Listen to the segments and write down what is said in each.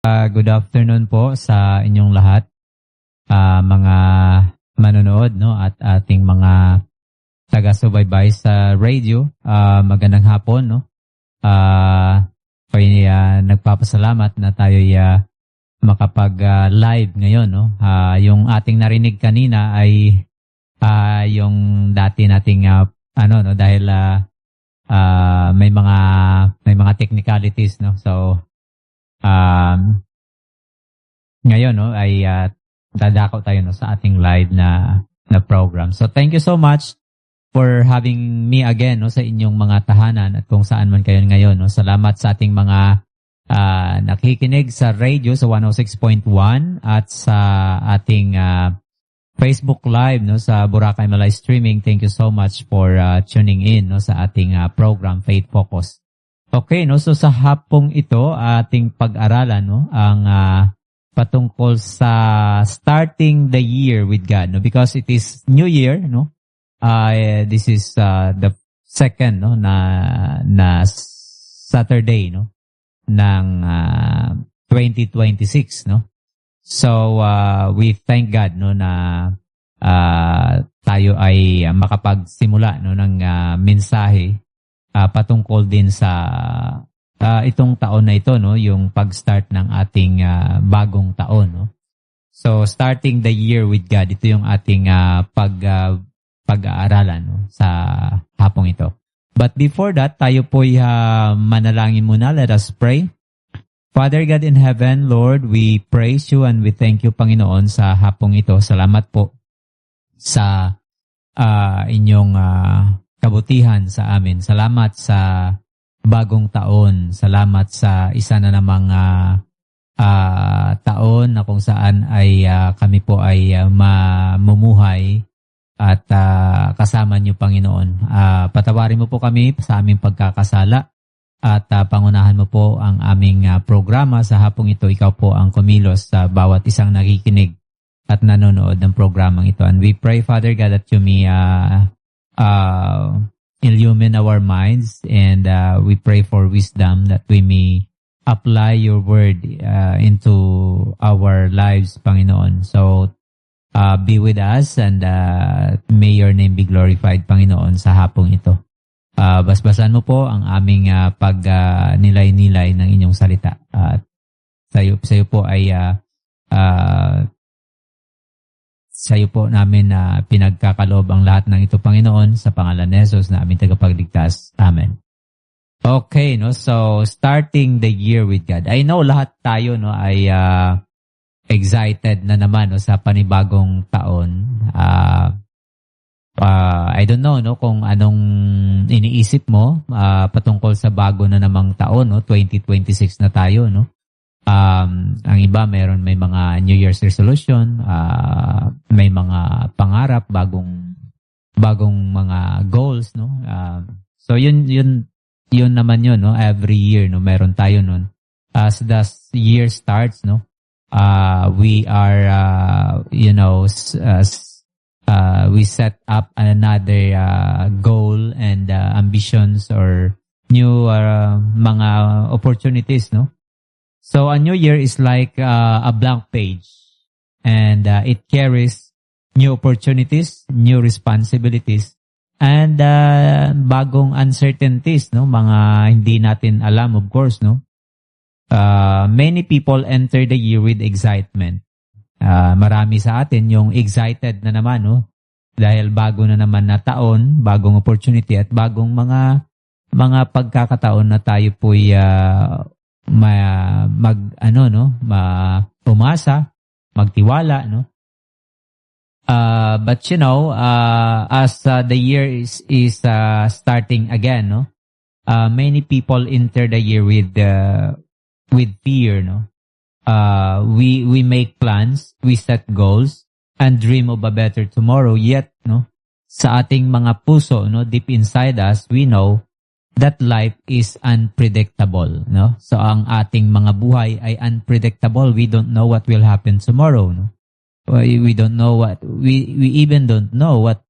Good afternoon po sa inyong lahat, mga manonood, no, at ating mga taga-subaybay sa radio. Magandang hapon, no. Nagpapasalamat na tayo makapag-live ngayon, no. Yung ating narinig kanina ay yung dati nating dahil may mga technicalities, no. So ngayon, no, ay dadako tayo, no, sa ating live na program. So thank you so much for having me again, no, sa inyong mga tahanan at kung saan man kayo ngayon, no. Salamat sa ating mga nakikinig sa radio sa 106.1 at sa ating Facebook Live, no, sa Boracay Malay Streaming. Thank you so much for tuning in, no, sa ating program Faith Focus. Okay, no, so sa hapong ito ating pag-aralan, no, ang patungkol sa starting the year with God, no, because it is New Year, no. This is the second, no, na Saturday, no, ng 2026, no. So we thank God, no, na tayo ay makapagsimula, no, ng mensahe patungkol din sa itong taon na ito, no, yung pag-start ng ating bagong taon, no. So starting the year with God, ito yung ating pag-aaralan, no, sa hapong ito. But before that, tayo po'y manalangin muna. Let us pray. Father God in heaven, Lord, we praise you and we thank you, Panginoon, sa hapong ito. Salamat po sa inyong kabutihan sa amin. Salamat sa bagong taon. Salamat sa isa na namang taon na kung saan ay kami po ay mamumuhay at kasama niyo, Panginoon. Patawarin mo po kami sa aming pagkakasala at pangunahan mo po ang aming programa sa hapong ito. Ikaw po ang kumilos sa bawat isang nakikinig at nanonood ng programang ito. And we pray, Father God, that you may illumine our minds, and we pray for wisdom that we may apply your word into our lives, Panginoon. So be with us and may your name be glorified, Panginoon, sa hapong ito. Basbasan mo po ang aming pag-nilay-nilay ng inyong salita. Sayo po ay sa'yo po namin na pinagkakaloob ang lahat ng ito, Panginoon, sa pangalan ni Jesus na aming tagapagligtas. Amen. Okay, no? So, starting the year with God. I know lahat tayo, no, ay excited na naman, no, sa panibagong taon. I don't know, no, kung anong iniisip mo patungkol sa bago na namang taon, no? 2026 na tayo, no? Ang iba may mga New Year's resolution, may mga pangarap, bagong mga goals, no. So yun naman yun, no. Every year, no, meron tayo nun. As the year starts, no, we are we set up another goal and ambitions or new mga opportunities, no. So a new year is like a blank page, and it carries new opportunities, new responsibilities, and bagong uncertainties, no, mga hindi natin alam, of course, no. Many people enter the year with excitement. Marami sa atin yung excited na naman, no, dahil bago na naman na taon, bagong opportunity at bagong mga pagkakataon na tayo po'y umasa, magtiwala, no. But you know, as the year is starting again, no, many people enter the year with fear, no. We make plans, we set goals, and dream of a better tomorrow. Yet, no, sa ating mga puso, no, deep inside us, we know that life is unpredictable, no? So ang ating mga buhay ay unpredictable. We don't know what will happen tomorrow, no? We don't know we even don't know what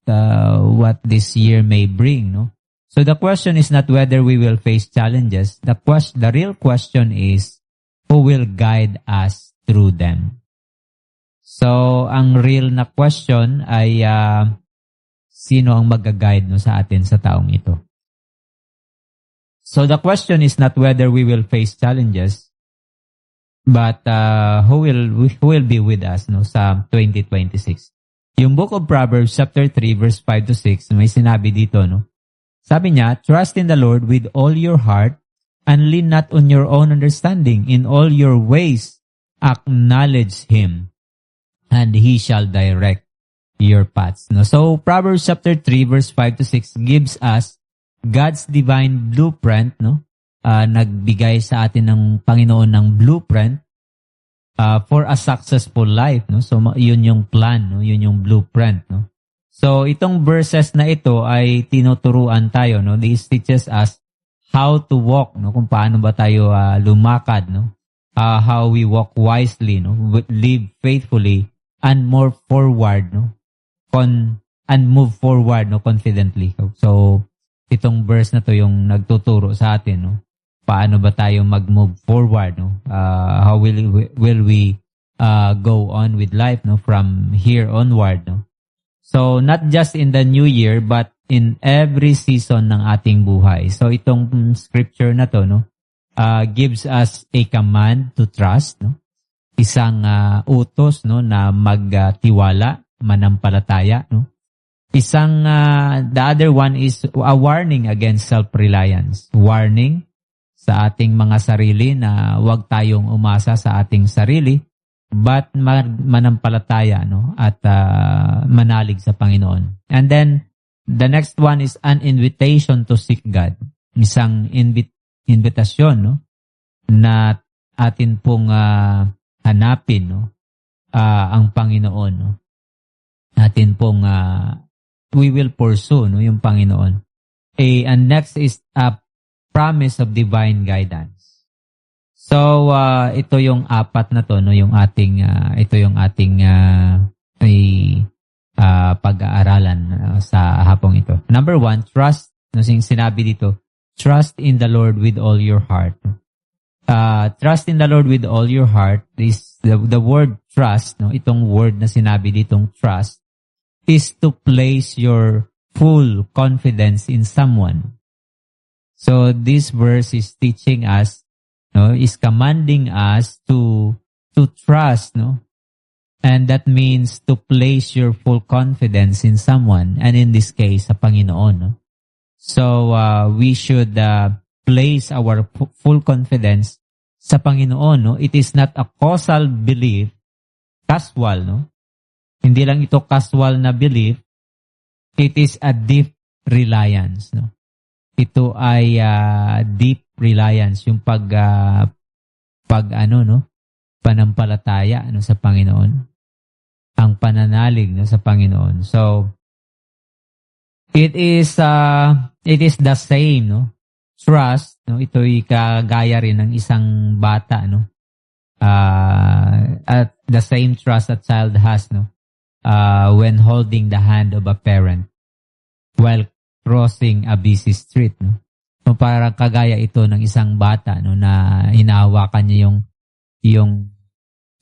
this year may bring, no? So the question is not whether we will face challenges. The real question is who will guide us through them. So, ang real na question ay sino ang mag-guide no, sa atin sa taong ito? So, the question is not whether we will face challenges, but who will be with us no, sa 2026. Yung Book of Proverbs chapter 3 verse 5 to 6, may sinabi dito, no? Sabi niya, trust in the Lord with all your heart and lean not on your own understanding. In all your ways, acknowledge Him and He shall direct your paths. No? So, Proverbs chapter 3 verse 5 to 6 gives us God's divine blueprint, no? Nagbigay sa atin ng Panginoon ng blueprint for a successful life, no? So, yun yung plan, no? Yun yung blueprint, no? So, itong verses na ito ay tinuturuan tayo, no? This teaches us how to walk, no? Kung paano ba tayo lumakad, no? How we walk wisely, no? Live faithfully and more forward, no? And move forward, no? Confidently. So, itong verse na to yung nagtuturo sa atin, no? Paano ba tayo mag-move forward, no? How will we go on with life, no? From here onward, no? So, not just in the new year, but in every season ng ating buhay. So, itong scripture na to, no, gives us a command to trust, no? Isang utos, no, na magtiwala, manampalataya, no? Isang, the other one is a warning against self-reliance. Warning sa ating mga sarili na huwag tayong umasa sa ating sarili, but manampalataya, no, at manalig sa Panginoon. And then the next one is an invitation to seek God. Isang invitasyon, no, na atin pong hanapin, no, ang Panginoon, no. Atin pong we will pursue, no, yung Panginoon. And next is a promise of divine guidance. So, ito yung apat na to, no, yung ating, ito yung ating pag-aaralan sa hapong ito. Number 1, trust, no, sinabi dito, trust in the Lord with all your heart. Trust in the Lord with all your heart is the word trust, no, itong word na sinabi ditong trust is to place your full confidence in someone. So, this verse is teaching us, no, is commanding us to trust, no? And that means to place your full confidence in someone, and in this case, sa Panginoon, no? So, we should place our full confidence sa Panginoon, no? It is not a causal belief, casual, no? Hindi lang ito casual na belief, it is a deep reliance, no? Ito ay deep reliance, yung panampalataya, no, sa Panginoon, ang pananalig, no, sa Panginoon. So it is the same, no, trust, no, ito ay kagaya rin ng isang bata, no, at the same trust a child has, no, when holding the hand of a parent while crossing a busy street, no. So, parang kagaya ito ng isang bata, no, na hinahawakan niya yung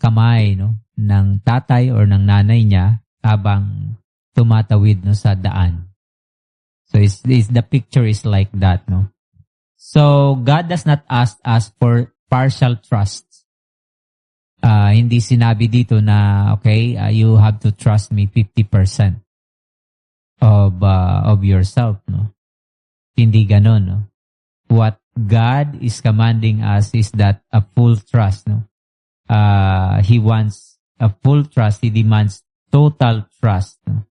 kamay, no, ng tatay or ng nanay niya habang tumatawid, no, sa daan. So the picture is like that, no. So God does not ask us for partial trust. Hindi sinabi dito na okay, you have to trust me 50% of yourself, no. Hindi ganon, no. What God is commanding us is that a full trust, no. He wants a full trust. He demands total trust, no.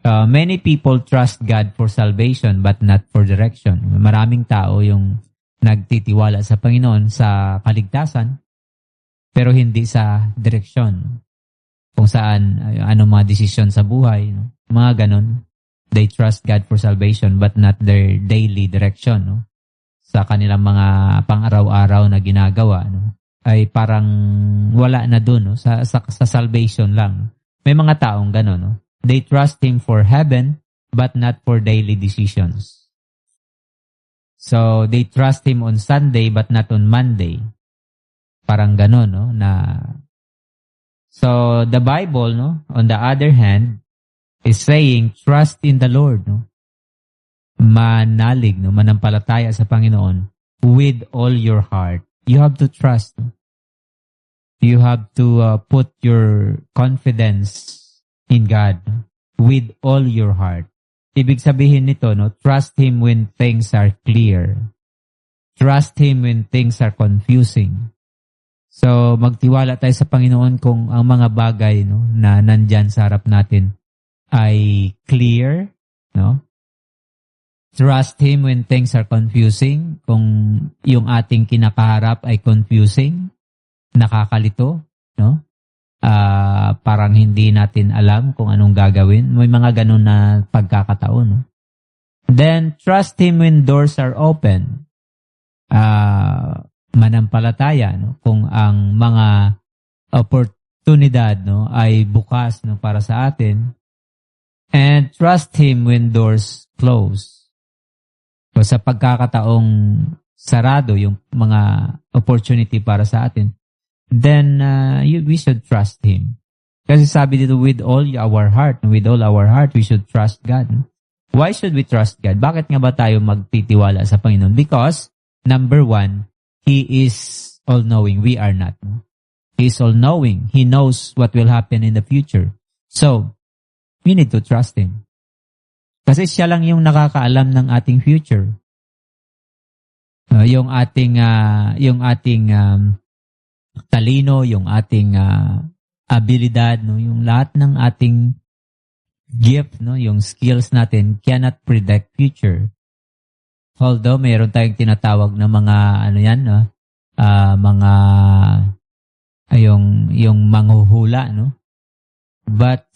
Many people trust God for salvation but not for direction. Maraming tao yung nagtitiwala sa Panginoon sa kaligtasan pero hindi sa direksyon. Kung saan, mga desisyon sa buhay, no? Mga ganon. They trust God for salvation but not their daily direction, no? Sa kanilang mga pang-araw-araw na ginagawa, no? Ay parang wala na dun, no? Sa salvation lang. May mga taong ganon, no? They trust Him for heaven but not for daily decisions. So they trust Him on Sunday but not on Monday. Parang ganon, no? So, the Bible, no, on the other hand, is saying, trust in the Lord, no? Manalig, no? Manampalataya sa Panginoon with all your heart. You have to trust, no? You have to put your confidence in God, no? With all your heart. Ibig sabihin nito, no, trust Him when things are clear. Trust Him when things are confusing. So, magtiwala tayo sa Panginoon kung ang mga bagay, no, na nandyan sa harap natin ay clear, no? Trust Him when things are confusing. Kung yung ating kinakaharap ay confusing, nakakalito, no? Parang hindi natin alam kung anong gagawin. May mga ganun na pagkakataon, no? Then, trust Him when doors are open. Manampalataya, no, kung ang mga oportunidad, no, ay bukas, no, para sa atin, and trust Him when doors close. So sa pagkakataong sarado yung mga opportunity para sa atin, then we should trust Him. Kasi sabi dito, with all our heart we should trust God. Why should we trust God? Bakit nga ba tayo magtitiwala sa Panginoon? Because number one, He is all-knowing. We are not. He is all-knowing. He knows what will happen in the future. So, we need to trust Him. Kasi siya lang yung nakakaalam ng ating future. Yung ating talino, yung ating abilidad, no, yung lahat ng ating gift, no, yung skills natin cannot predict future. Although mayroon tayong tinatawag na mga yung manghuhula, no? But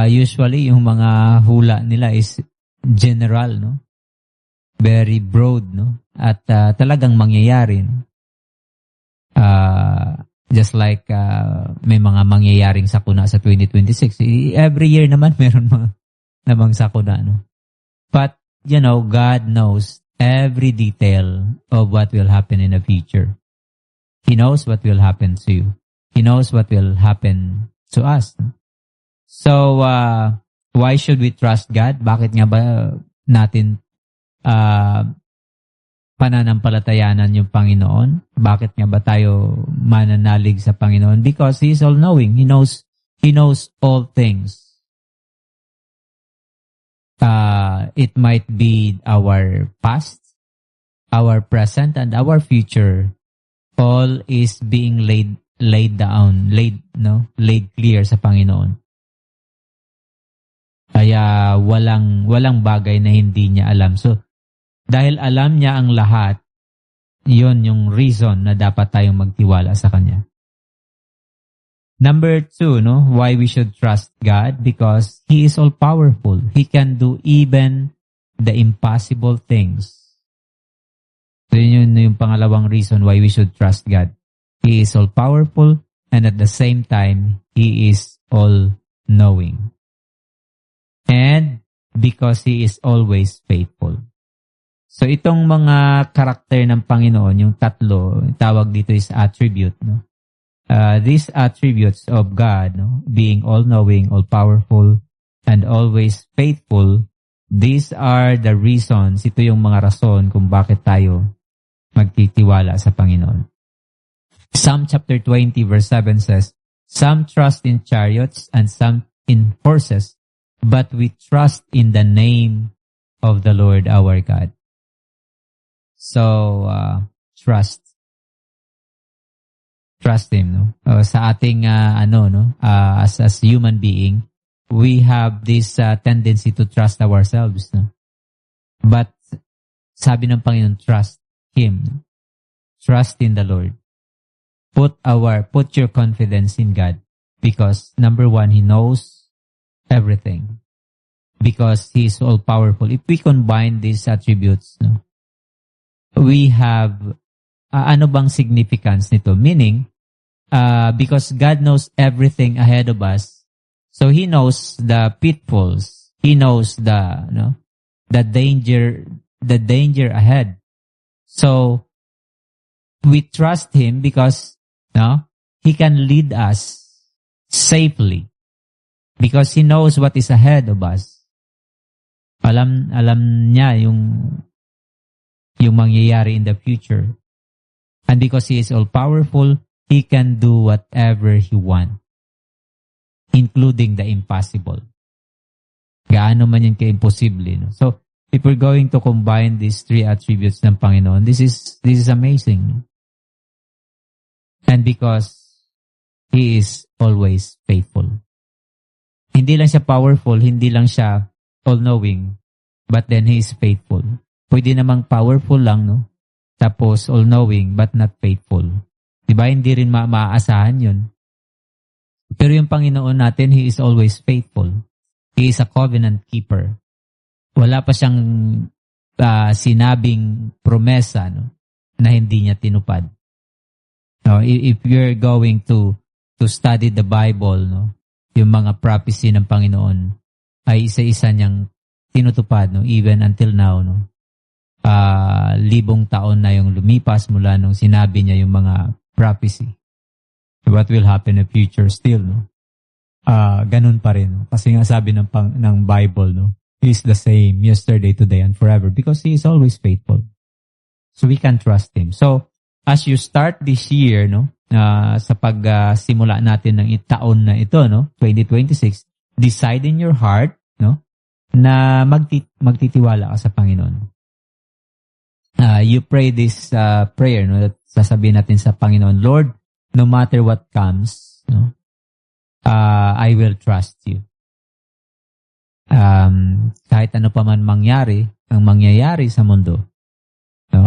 usually yung mga hula nila is general, no? Very broad, no? At talagang mangyayari, no? Just like may mga mangyayaring sakuna sa 2026. Every year naman meron mga namang sakuna, no? But you know, God knows every detail of what will happen in the future. He knows what will happen to you. He knows what will happen to us. So, why should we trust God? Bakit nga ba natin pananampalatayanan yung Panginoon? Bakit nga ba tayo mananalig sa Panginoon? Because He is all-knowing. He knows all things. It might be our past, our present, and our future. All is being laid clear sa Panginoon. Kaya walang bagay na hindi niya alam. So, dahil alam niya ang lahat, yon yung reason na dapat tayong magtiwala sa Kanya. Number 2, no, why we should trust God? Because He is all-powerful. He can do even the impossible things. So yun yung pangalawang reason why we should trust God. He is all-powerful and at the same time, He is all-knowing. And because He is always faithful. So itong mga karakter ng Panginoon, yung tatlo, tawag dito is attribute, no? These attributes of God, no, being all-knowing, all-powerful, and always faithful, these are the reasons, ito yung mga rason kung bakit tayo magtitiwala sa Panginoon. Psalm chapter 20 verse 7 says, "Some trust in chariots and some in horses, but we trust in the name of the Lord our God." So, trust Him, no? Sa ating as human being, we have this tendency to trust ourselves, no? But sabi ng Panginoon, trust Him. No? Trust in the Lord. Put your confidence in God because number one, He knows everything. Because He is all powerful. If we combine these attributes, no, we have ano bang significance nito? Meaning, because God knows everything ahead of us, so He knows the pitfalls. He knows the danger ahead. So, we trust Him because He can lead us safely because He knows what is ahead of us. Alam niya yung mangyayari in the future. And because He is all-powerful, He can do whatever He wants, including the impossible. Gaano man yan ka-imposible. No? So, if we're going to combine these three attributes ng Panginoon, this is amazing. And because He is always faithful. Hindi lang siya powerful, hindi lang siya all-knowing, but then He is faithful. Pwede namang powerful lang, no? Tapos all-knowing, but not faithful. Diba? Hindi rin maaasahan yun. Pero yung Panginoon natin, He is always faithful. He is a covenant keeper. Wala pa siyang sinabing promesa, no, na hindi niya tinupad. No, if you're going to study the Bible, no, yung mga prophecy ng Panginoon ay isa-isa niyang tinutupad, no, even until now, no. 1,000 taon na yung lumipas mula nung sinabi niya yung mga prophecy. What will happen in the future still, no? Ganun pa rin. No? Kasi nga sabi ng Bible, no? He is the same yesterday, today, and forever because He is always faithful. So we can trust Him. So as you start this year, no, sa pagsimula natin ng taon na ito, no, 2026, decide in your heart, no, na magtitiwala ka sa Panginoon. You pray this prayer, no, that sasabihin natin sa Panginoon, Lord, no matter what comes, no, I will trust you. Kahit ano pa man ang mangyayari sa mundo. No,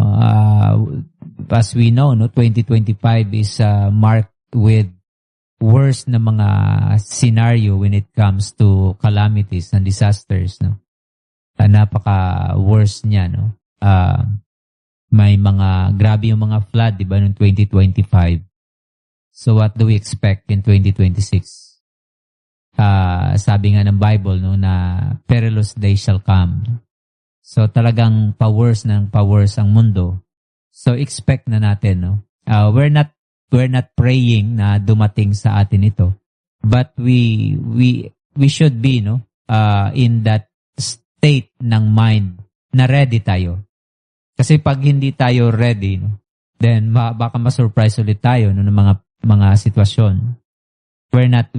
as we know, no, 2025 is marked with worse na mga scenario when it comes to calamities and disasters, no. Napaka-worse niya, no. May mga grabe yung mga flood, di ba, noong 2025. So what do we expect in 2026? Sabi nga ng Bible, no, na perilous days shall come. So talagang pa-worse ang mundo. So expect na natin, no. We're not praying na dumating sa atin ito. But we should be, no, in that state ng mind na ready tayo. Kasi pag hindi tayo ready, no, then baka ma-surprise ulit tayo, no, ng mga sitwasyon. We're not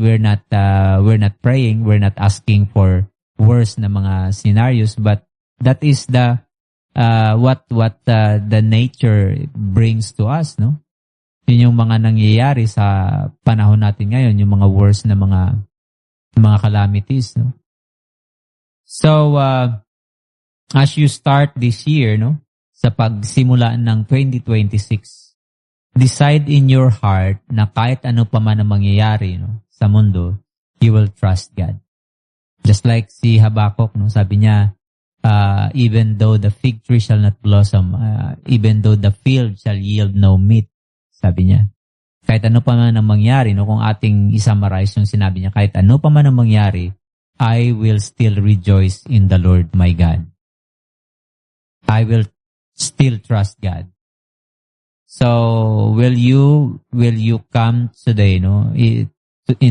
praying, we're not asking for worse na mga scenarios, but that is the what the nature brings to us, no? Yun yung mga nangyayari sa panahon natin ngayon, yung mga worse na mga calamities, no? So as you start this year, no, sa pagsimula ng 2026, decide in your heart na kahit ano pa man ang mangyayari, no, sa mundo, you will trust God. Just like si Habakkuk, no, sabi niya, even though the fig tree shall not blossom, even though the field shall yield no meat, sabi niya. Kahit ano pa man ang mangyari, no, kung ating isummarize yung sinabi niya, kahit ano pa man ang mangyari, I will still rejoice in the Lord my God. I will still trust God. So, will you come today, no, in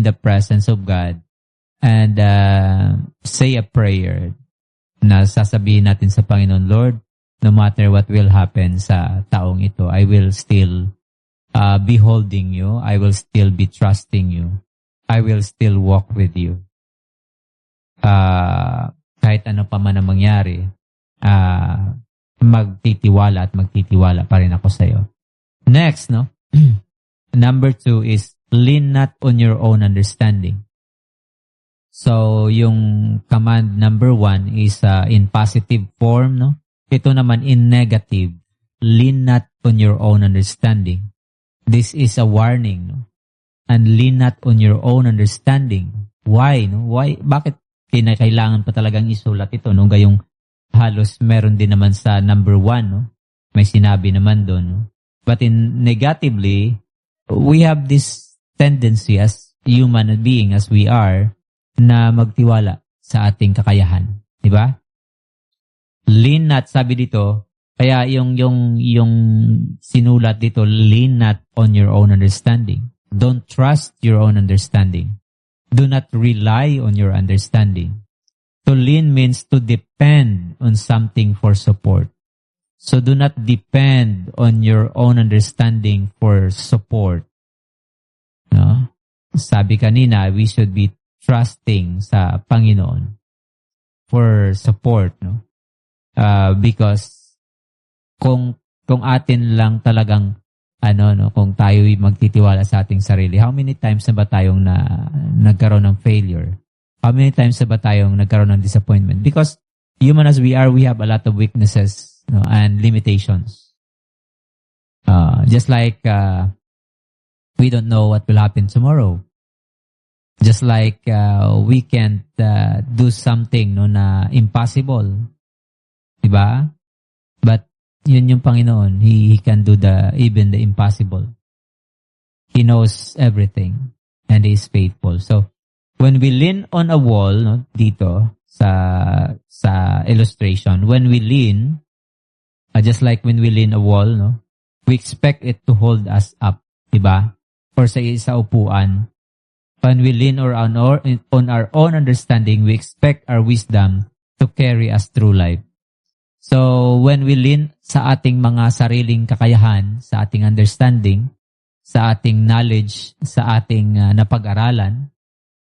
the presence of God and say a prayer na sasabihin natin sa Panginoon, Lord, no matter what will happen sa taong ito, I will still be holding you. I will still be trusting you. I will still walk with you. Kahit ano pa man ang mangyari, magtitiwala pa rin ako sa iyo. Next, no? Number 2 is lean not on your own understanding. So, yung command number 1 is in positive form, no? Ito naman in negative, lean not on your own understanding. This is a warning, no? And lean not on your own understanding. Why, no? Why? Bakit kailangan pa talagang isulat ito, no? Gayong halos meron din naman sa number 1, no? May sinabi naman doon, no? But in negatively, we have this tendency as human being, as we are, na magtiwala sa ating kakayahan. Di ba? Lean not, sabi dito, Kaya yung sinulat dito, lean not on your own understanding. Don't trust your own understanding. Do not rely on your understanding. To lean means to depend on something for support. So do not depend on your own understanding for support. No? Sabi kanina, we should be trusting sa Panginoon for support, no? Because kung atin lang talagang kung tayo'y magtitiwala sa ating sarili, how many times na ba tayong nagkaroon ng failure? How many times na ba tayong nagkaroon ng disappointment? Because human as we are, we have a lot of weaknesses, no, and limitations. Just like we don't know what will happen tomorrow. Just like we can't do something na impossible. Diba? But yun yung Panginoon. He can do even the impossible. He knows everything and He is faithful. So, when we lean on a wall, no, dito sa illustration, when we lean, just like when we lean a wall, no, we expect it to hold us up, diba? Or sa upuan. When we lean on our own understanding, we expect our wisdom to carry us through life. So, when we lean sa ating mga sariling kakayahan, sa ating understanding, sa ating knowledge, sa ating napag-aralan,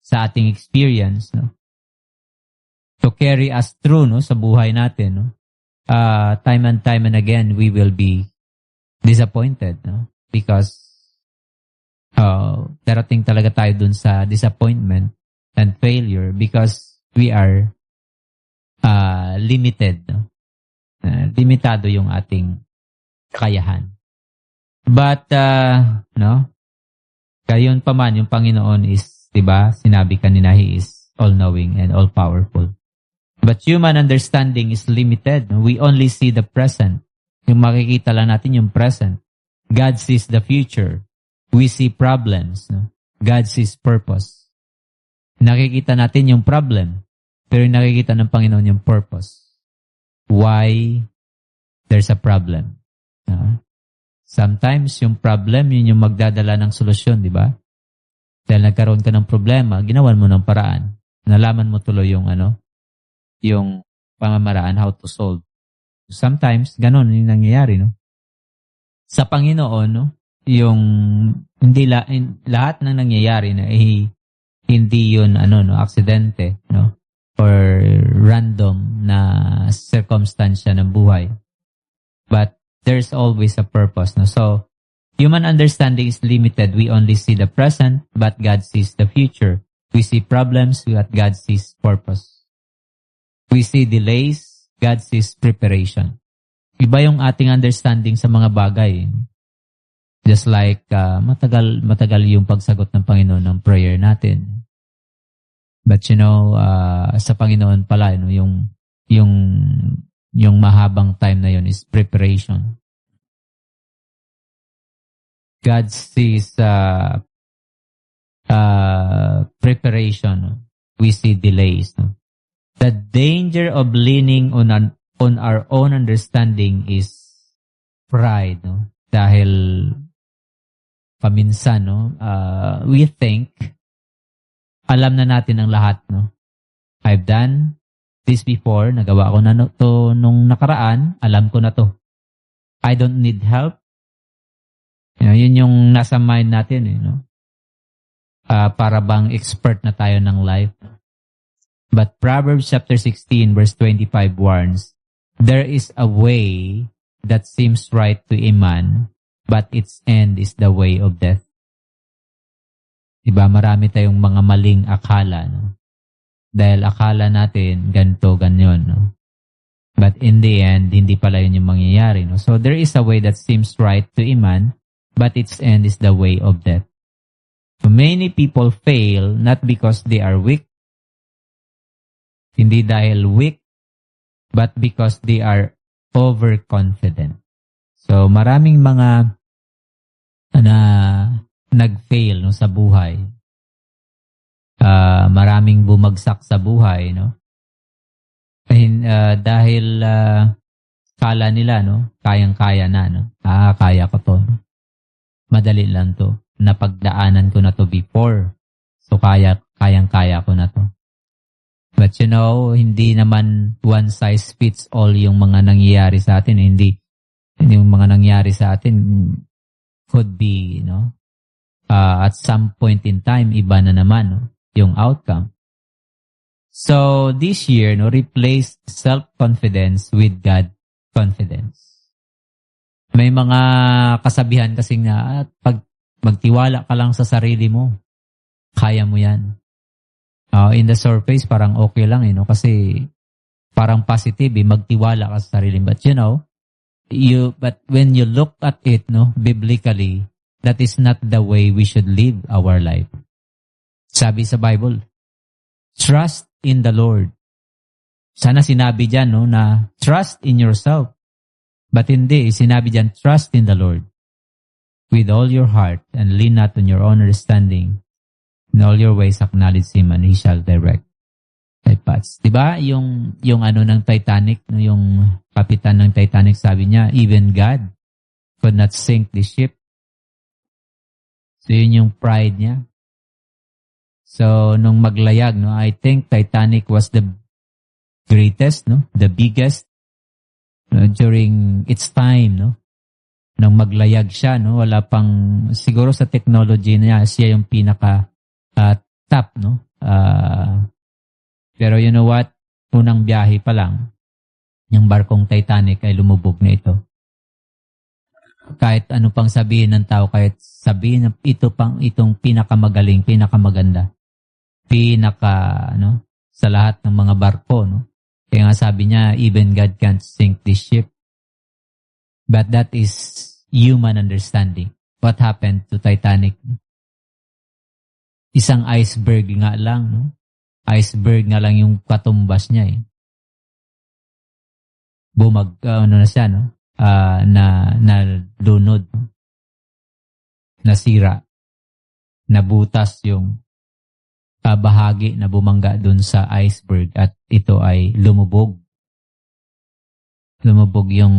sa ating experience, no, to carry us through, no, sa buhay natin, no, time and again, we will be disappointed, no, because darating talaga tayo dun sa disappointment and failure because we are limited, no. Limitado yung ating kakayahan. But, gayon pa man, yung Panginoon is, diba, sinabi kanina, He is all-knowing and all-powerful. But human understanding is limited. We only see the present. Yung makikita lang natin yung present. God sees the future. We see problems. No? God sees purpose. Nakikita natin yung problem, pero yung nakikita ng Panginoon yung purpose. Why there's a problem. Sometimes yung problem, yun yung magdadala ng solusyon, di ba? Dahil nagkaroon ka ng problema, ginawan mo ng paraan. Nalaman mo tuloy yung yung pamamaraan how to solve. Sometimes, ganun yung nangyayari, no? Sa Panginoon, no? Yung lahat ng nangyayari na hindi yun aksidente, no? Or random na circumstansya ng buhay. But there's always a purpose, no? So, human understanding is limited. We only see the present, but God sees the future. We see problems, but God sees purpose. We see delays, God sees preparation. Iba yung ating understanding sa mga bagay. Just like matagal yung pagsagot ng Panginoon ng prayer natin. But sa Panginoon pala, yung mahabang time na yun is preparation. God sees preparation. We see delays. No? The danger of leaning on our own understanding is pride. No? Dahil paminsan, no? We think alam na natin ang lahat, no? I've done this before, nagawa ko na to nung nakaraan, alam ko na to. I don't need help. Yun yung nasa mind natin, no? Para bang expert na tayo ng life. But Proverbs chapter 16 verse 25 warns, there is a way that seems right to a man, but its end is the way of death. Diba, marami tayong mga maling akala, no? Dahil akala natin ganito, ganyan, no? But in the end, hindi pala yun yung mangyayari, no? So there is a way that seems right to a man, but its end is the way of death. Many people fail not because they are weak, hindi dahil weak, but because they are overconfident. So maraming mga nag-fail, no, sa buhay. Maraming bumagsak sa buhay, no? Dahil kala nila, no, kayang-kaya na, no. Kaya ko to. Madali lang to. Napagdaanan ko na to before. So, kayang-kaya ko na to. But you know, hindi naman one size fits all yung mga nangyayari sa atin. Hindi yung mga nangyayari sa atin could be, at some point in time, iba na naman, no, yung outcome. So, this year, replace self-confidence with God confidence. May mga kasabihan kasing na pag magtiwala ka lang sa sarili mo, kaya mo yan. In the surface, parang okay lang, kasi parang positive, magtiwala ka sa sarili. But but when you look at it, biblically, that is not the way we should live our life. Sabi sa Bible, trust in the Lord. Sana sinabi dyan, na trust in yourself. But hindi, sinabi dyan, trust in the Lord with all your heart and lean not on your own understanding. In all your ways, acknowledge Him and He shall direct thy paths. Diba? Yung ng Titanic, yung kapitan ng Titanic, sabi niya, even God could not sink the ship. So, yun yung pride niya. So, nung maglayag, I think Titanic was the greatest, the biggest during its time, nung maglayag siya, wala pang, siguro sa technology niya, siya yung pinaka top, pero you know what? Unang biyahe pa lang, yung barkong Titanic ay lumubog na ito. Kahit ano pang sabihin ng tao, kahit sabihin na itong pinakamagaling, pinakamaganda, sa lahat ng mga barko, Kaya nga sabi niya, even God can't sink this ship. But that is human understanding. What happened to Titanic? Isang iceberg nga lang, Iceberg nga lang yung katumbas niya, na siya, na lunod, nasira, nabutas yung bahagi na bumangga dun sa iceberg at ito ay lumubog. Lumubog yung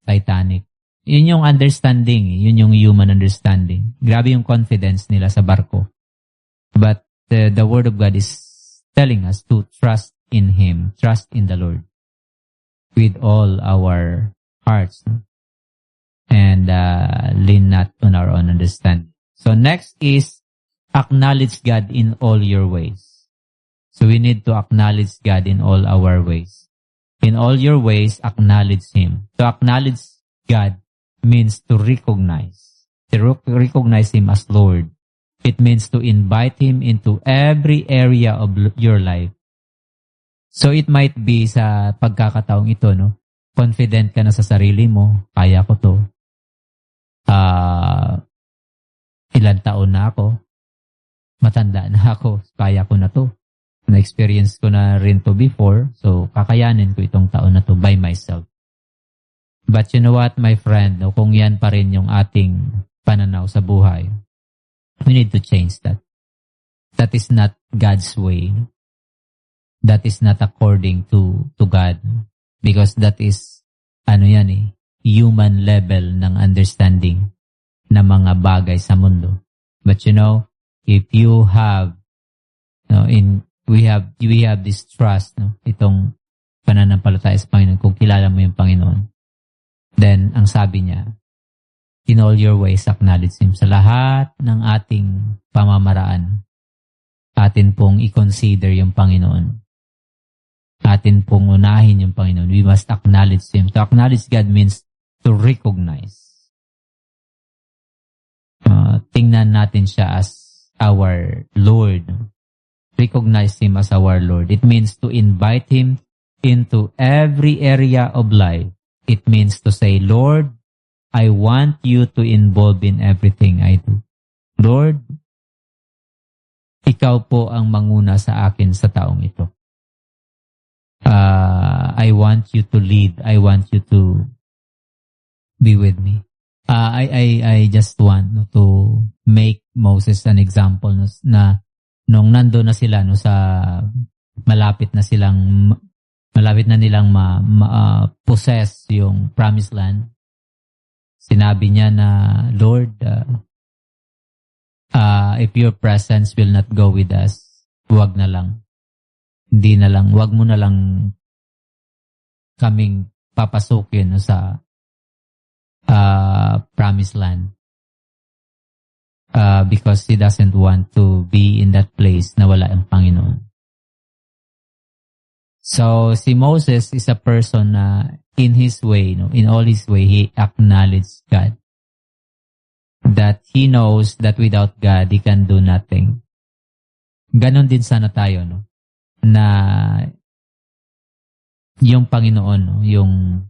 Titanic. Yun yung understanding, yun yung human understanding. Grabe yung confidence nila sa barko. But the Word of God is telling us to trust in Him, trust in the Lord with all our hearts, and lean not on our own understanding. So next is acknowledge God in all your ways. So we need to acknowledge God in all our ways. In all your ways, acknowledge Him. To acknowledge God means to recognize Him as Lord. It means to invite Him into every area of your life. So it might be sa pagkakataong ito, confident ka na sa sarili mo, kaya ko to. Ilan taon na ako, matanda na ako, kaya ko na to. Na-experience ko na rin to before, so kakayanin ko itong taon na to by myself. But you know what, my friend, kung yan pa rin yung ating pananaw sa buhay, we need to change that. That is not God's way. That is not according to God. Because that is, human level ng understanding ng mga bagay sa mundo. But if you have, we have this trust, itong pananampalataya sa Panginoon, kung kilala mo yung Panginoon, then, ang sabi niya, in all your ways, acknowledge Him. Sa lahat ng ating pamamaraan, atin pong i-consider yung Panginoon. Atin pong unahin yung Panginoon. We must acknowledge Him. To acknowledge God means to recognize. Tingnan natin siya as our Lord. Recognize Him as our Lord. It means to invite Him into every area of life. It means to say, Lord, I want you to involve in everything I do. Lord, Ikaw po ang manguna sa akin sa taong ito. I want you to lead. I want you to be with me. I just want to make Moses an example na nung nando na sila sa malapit na silang malapit na nilang possess yung promised land. Sinabi niya na, Lord, if your presence will not go with us, wag na lang. Hindi na lang, wag mo na lang kaming papasukin sa promised land. Because he doesn't want to be in that place na wala ang Panginoon. So, si Moses is a person na in his way, in all his way, he acknowledged God. That he knows that without God, he can do nothing. Ganon din sana tayo, na yung Panginoon, yung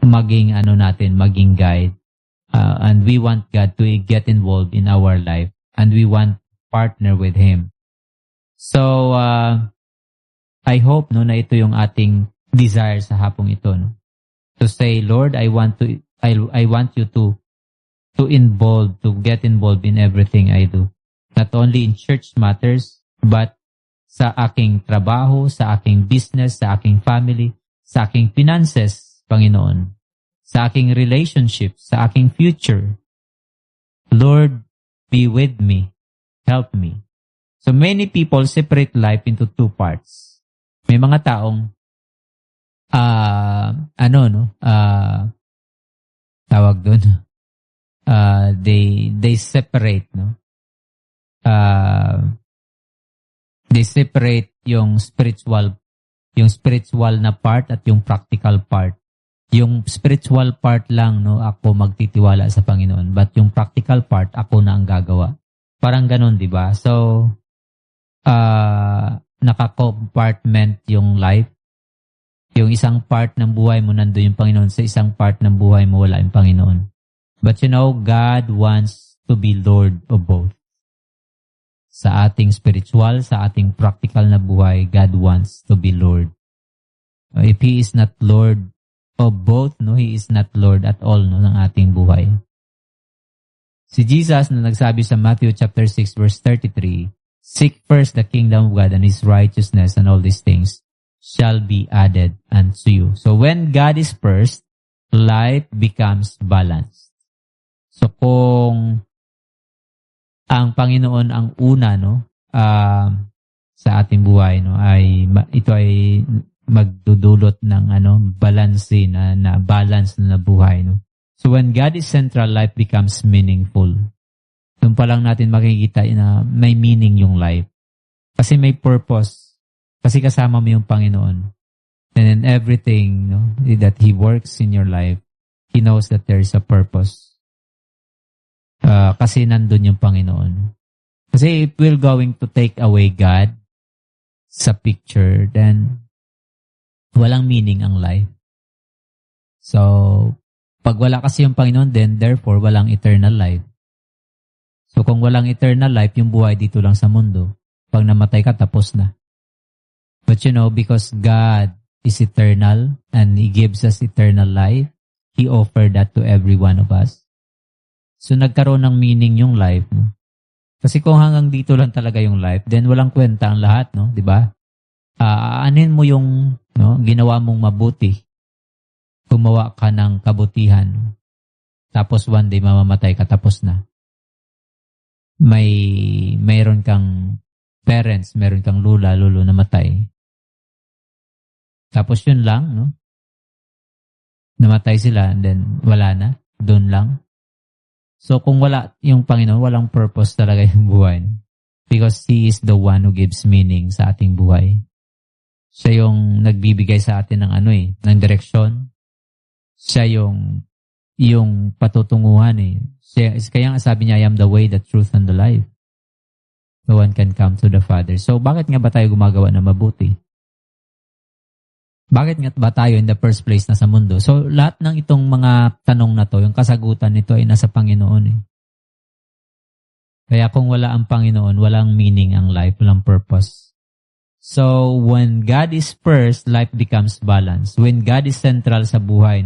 maging natin, maging guide. And we want God to get involved in our life. And we want partner with Him. So, I hope na ito yung ating desire sa hapong ito. To say, Lord, I want you to get involved in everything I do. Not only in church matters, but sa aking trabaho, sa aking business, sa aking family, sa aking finances, Panginoon, sa aking relationship, sa aking future. Lord, be with me. Help me. So many people separate life into two parts. May mga taong tawag doon. They separate, they separate yung spiritual na part at yung practical part. Yung spiritual part lang, ako magtitiwala sa Panginoon. But yung practical part, ako na ang gagawa. Parang ganun, di ba? So, naka-compartment yung life. Yung isang part ng buhay mo, nandun yung Panginoon. Sa isang part ng buhay mo, wala yung Panginoon. But God wants to be Lord of both. Sa ating spiritual, sa ating practical na buhay, God wants to be Lord. If He is not Lord of both, He is not Lord at all, ng ating buhay. Si Jesus na nagsabi sa Matthew chapter 6 verse 33, seek first the kingdom of God and His righteousness, and all these things shall be added unto you. So when God is first, life becomes balanced. So kung ang Panginoon ang una sa ating buhay, ito ay magdudulot ng balance na balance na buhay, So when God is central, life becomes meaningful. Doon pa lang natin makikita na may meaning yung life. Kasi may purpose. Kasi kasama mo yung Panginoon. And in everything that He works in your life, He knows that there is a purpose. Kasi nandun yung Panginoon. Kasi if we're going to take away God sa picture, then walang meaning ang life. So, pag wala kasi yung Panginoon, then therefore walang eternal life. So kung walang eternal life, yung buhay dito lang sa mundo. Pag namatay ka, tapos na. But because God is eternal and He gives us eternal life, He offered that to every one of us. So nagkaroon ng meaning yung life. Kasi kung hanggang dito lang talaga yung life, then walang kwenta ang lahat, di ba? Aanin mo yung ginawa mong mabuti. Gumawa ka ng kabutihan. Tapos one day mamamatay ka, tapos na. Mayroon kang parents, mayroon kang lolo namatay. Tapos yun lang, namatay sila and then wala na. Doon lang. So kung wala yung Panginoon, walang purpose talaga yung buhay. Because He is the one who gives meaning sa ating buhay. Siya yung nagbibigay sa atin ng ng direksyon. Siya yung patutunguhan Kaya sabi niya, I am the way, the truth, and the life. No one can come to the Father. So bakit nga ba tayo gumagawa na mabuti? Bakit nga ba tayo in the first place na sa mundo? So lahat ng itong mga tanong na to, yung kasagutan nito ay nasa Panginoon. Kaya kung wala ang Panginoon, walang meaning ang life, walang purpose. So when God is first, life becomes balanced. When God is central sa buhay,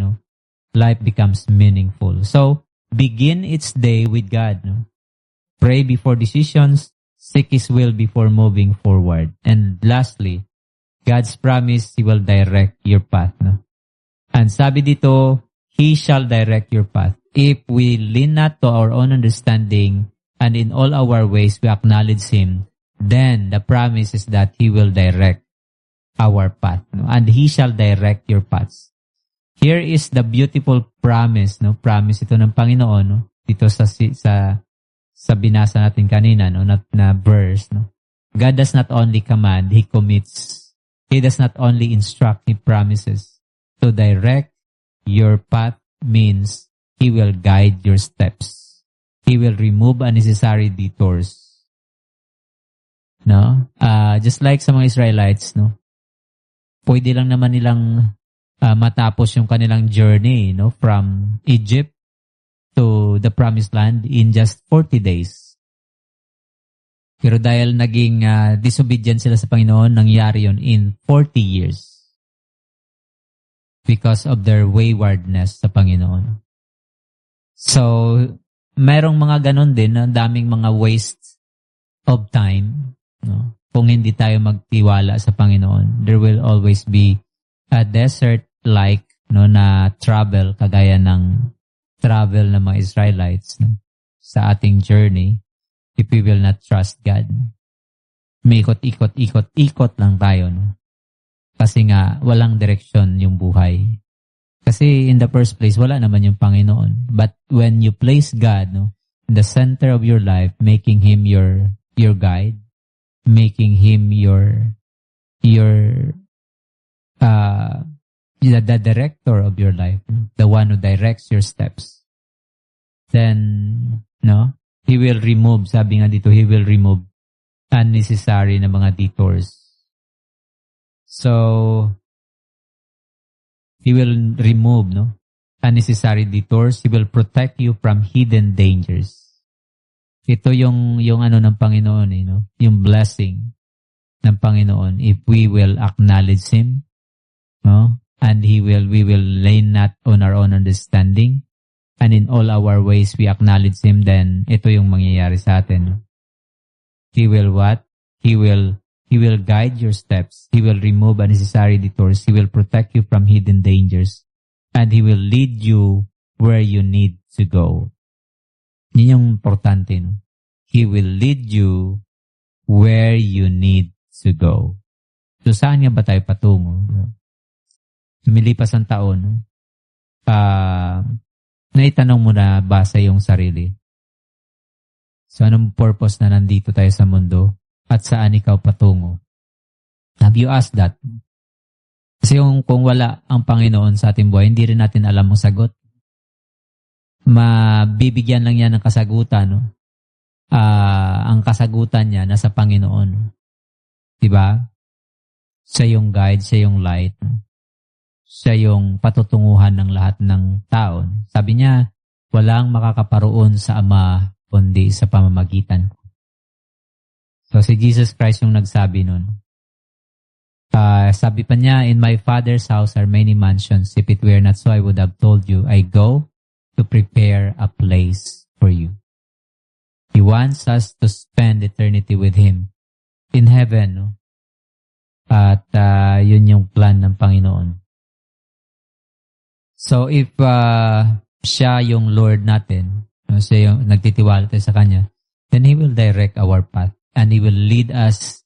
life becomes meaningful. So, begin each day with God. Pray before decisions, seek His will before moving forward. And lastly, God's promise, He will direct your path. No? And sabi dito, He shall direct your path. If we lean not to our own understanding and in all our ways we acknowledge Him, then the promise is that He will direct our path. No? And He shall direct your paths. Here is the beautiful promise. No? Promise ito ng Panginoon. No? Dito sa binasa natin kanina, no? na verse. No? God does not only command, He commits. He does not only instruct, He promises. To direct your path means He will guide your steps. He will remove unnecessary detours. No? Just like sa mga Israelites, no? Pwede lang naman nilang matapos yung kanilang journey, no? From Egypt to the Promised Land in just 40 days. Pero dahil naging disobedient sila sa Panginoon, nangyari yun in 40 years. Because of their waywardness sa Panginoon. So, merong mga ganon din, na daming mga waste of time. No? Kung hindi tayo magtiwala sa Panginoon, there will always be a desert-like no, na travel, kagaya ng travel ng mga Israelites no, sa ating journey. If we will not trust God. May ikot lang tayo. No? Kasi nga, walang direksyon yung buhay. Kasi in the first place, wala naman yung Panginoon. But when you place God no, in the center of your life, making Him your guide, making Him the director of your life, the one who directs your steps, then, no, He will remove, sabi nga dito, He will remove unnecessary na mga detours. So, He will remove, no, unnecessary detours. He will protect you from hidden dangers. Ito yung ano ng Panginoon, no, yung blessing ng Panginoon if we will acknowledge Him, no, and we will lean not on our own understanding. And in all our ways, we acknowledge Him, then ito yung mangyayari sa atin. He will what? He will guide your steps. He will remove unnecessary detours. He will protect you from hidden dangers. And He will lead you where you need to go. Yun yung importante. No? He will lead you where you need to go. So saan nga ba tayo patungo? Lumilipas ang taon. Naitanong mo na ba sa iyong sarili? So anong purpose na nandito tayo sa mundo? At saan ikaw patungo? Have you asked that? Kasi kung wala ang Panginoon sa ating buhay, hindi rin natin alam ang sagot. Mabibigyan lang yan ng kasagutan. No? Ang kasagutan niya nasa Panginoon. Diba? Siya yung guide, siya yung light. No? Siya yung patutunguhan ng lahat ng tao. Sabi niya, walang makakaparoon sa Ama kundi sa pamamagitan ko. So si Jesus Christ yung nagsabi nun. Sabi pa niya, in my Father's house are many mansions. If it were not so, I would have told you, I go to prepare a place for you. He wants us to spend eternity with Him in heaven. No? At yun yung plan ng Panginoon. So if siya yung Lord natin, siya yung nagtitiwala tayo sa Kanya, then He will direct our path and He will lead us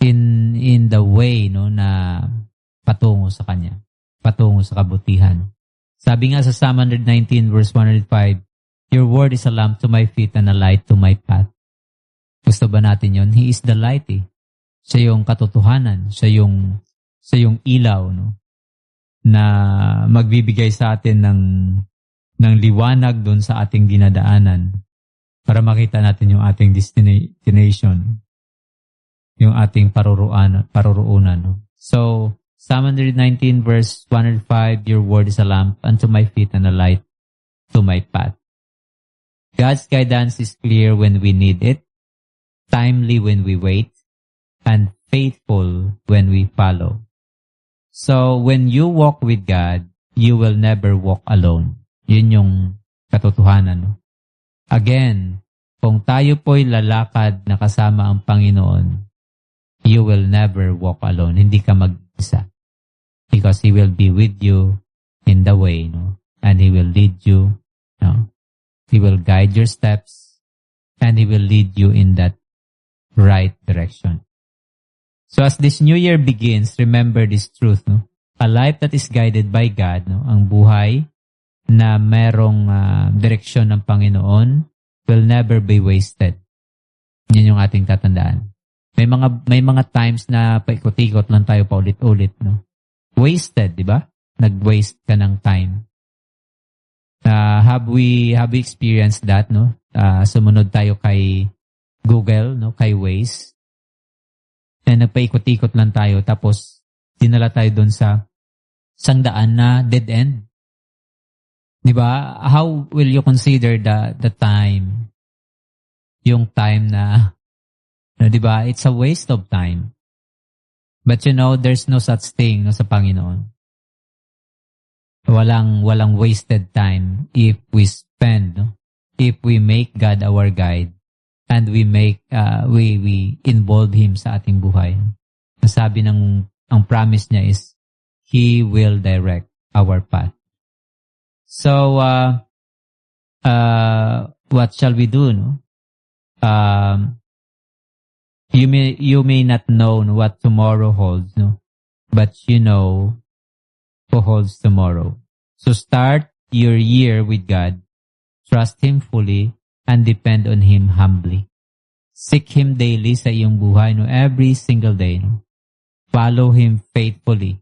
in the way no na patungo sa Kanya, patungo sa kabutihan. Sabi nga sa Psalm 119 verse 105, Your word is a lamp to my feet and a light to my path. Gusto ba natin yun? He is the light eh. Siya yung katotohanan, siya yung ilaw no na magbibigay sa atin ng liwanag doon sa ating dinadaanan para makita natin yung ating destination, yung ating paruroonan. No? So, Psalm 119 verse 105, Your word is a lamp unto my feet and a light to my path. God's guidance is clear when we need it, timely when we wait, and faithful when we follow. So, when you walk with God, you will never walk alone. Yun yung katotohanan. No? Again, kung tayo po'y lalakad na kasama ang Panginoon, you will never walk alone. Hindi ka mag-isa. Because He will be with you in the way, no? And He will lead you, no? He will guide your steps, and He will lead you in that right direction. So as this new year begins, remember this truth, no? A life that is guided by God, no? Ang buhay na merong direksyon ng Panginoon will never be wasted. Yan yung ating tatandaan. May mga times na paikot-ikot lang tayo paulit-ulit, no? Wasted, di ba? Nag-waste ka ng time. Have we experienced that, no? Sumunod tayo kay Google, no? Kay Waze. And nagpaikot-ikot lang tayo tapos dinala tayo doon sa isang daan na dead end. Di ba? How will you consider the time? Yung time na, no, di ba? It's a waste of time. But there's no such thing, no, sa Panginoon. Walang wasted time if we spend, no? If we make God our guide and we involve Him sa ating buhay. Sabi ang promise niya is He will direct our path. So what shall we do, no? You may not know what tomorrow holds, no? But you know who holds tomorrow. So start your year with God. Trust Him fully and depend on Him humbly. Seek Him daily sa iyong buhay, no? Every single day, no? Follow Him faithfully.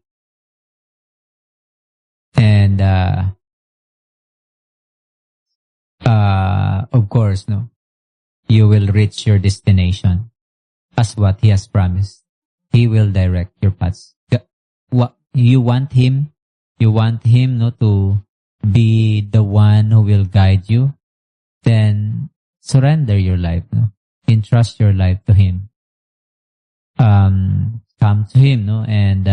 And of course, no? You will reach your destination as what He has promised. He will direct your paths. What you want Him, no, to be the one who will guide you. Then surrender your life, no? Entrust your life to Him. Come to Him, no, and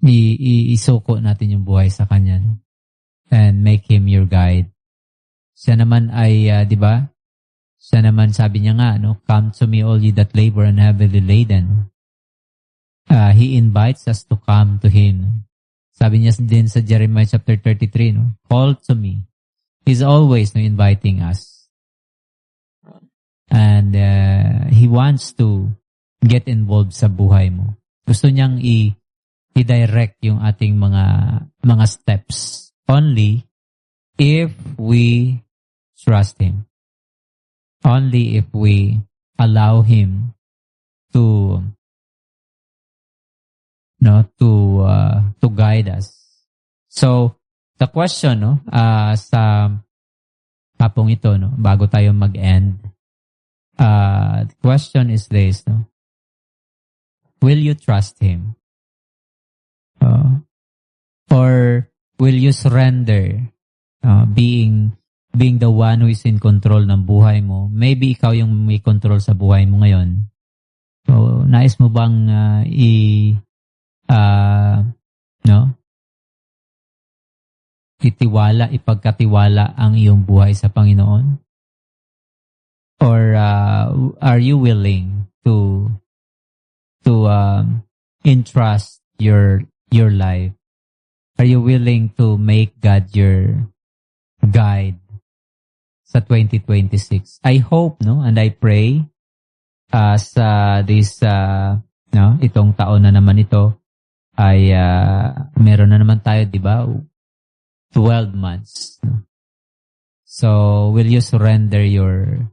isuko natin yung buhay sa Kanya, no? And make Him your guide. Siya naman ay, di ba? Siya naman, sabi niya nga, no? Come to me all ye that labor and heavily laden. He invites us to come to Him. Sabi niya din sa Jeremiah chapter 33, no? Call to me. He's always, no, inviting us. And He wants to get involved sa buhay mo. Gusto niyang i-direct yung ating mga steps. Only if we trust Him. Only if we allow Him to guide us. So the question, no, sa hapong ito, no, bago tayo mag-end, the question is this, no? Will you trust Him? Or will you surrender, being the one who is in control ng buhay mo? Maybe ikaw yung may control sa buhay mo ngayon. So, nais mo bang ipagkatiwala ang iyong buhay sa Panginoon? Or are you willing to entrust your life? Are you willing to make God your guide sa 2026? I hope, no, and I pray sa this itong taon na naman ito ay meron na naman tayo, di ba? 12 months. No? So, will you surrender your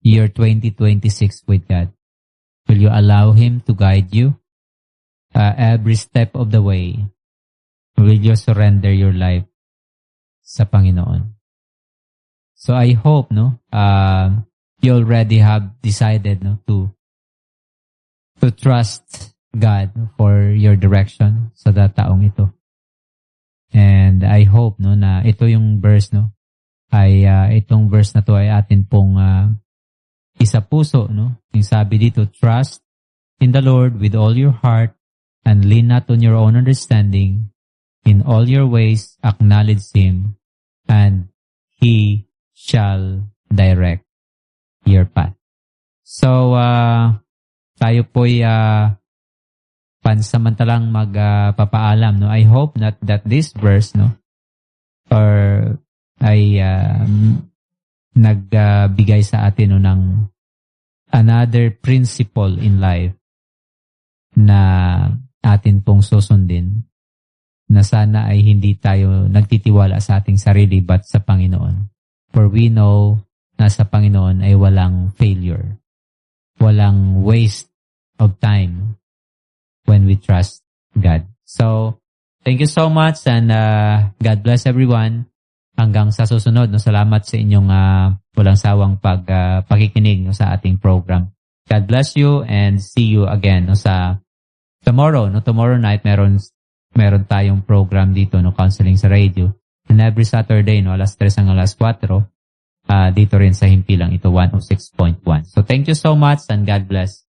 2026 with God? Will you allow Him to guide you every step of the way? Will you surrender your life sa Panginoon? So I hope, no, you already have decided, no, to trust God for your direction sa taong ito. And I hope, no, na ito yung verse, no, ay itong verse na to ay atin pong isapuso, no. Yung sabi dito, trust in the Lord with all your heart and lean not on your own understanding. In all your ways, acknowledge Him, and He shall direct your path. So, tayo po'y pansamantalang magpapaalam. No? I hope that this verse, no, or ay nagbigay sa atin no, ng another principle in life na atin pong susundin, na sana ay hindi tayo nagtitiwala sa ating sarili but sa Panginoon. For we know na sa Panginoon ay walang failure, walang waste of time when we trust God. So, thank you so much and God bless everyone. Hanggang sa susunod, no, salamat sa inyong walang sawang pakikinig no, sa ating program. God bless you and see you again no, sa tomorrow. No, tomorrow night, meron tayong program dito, no, counseling sa radio. And every Saturday, no, alas 3 hanggang alas 4, dito rin sa Himpilang ito, 106.1. So thank you so much and God bless.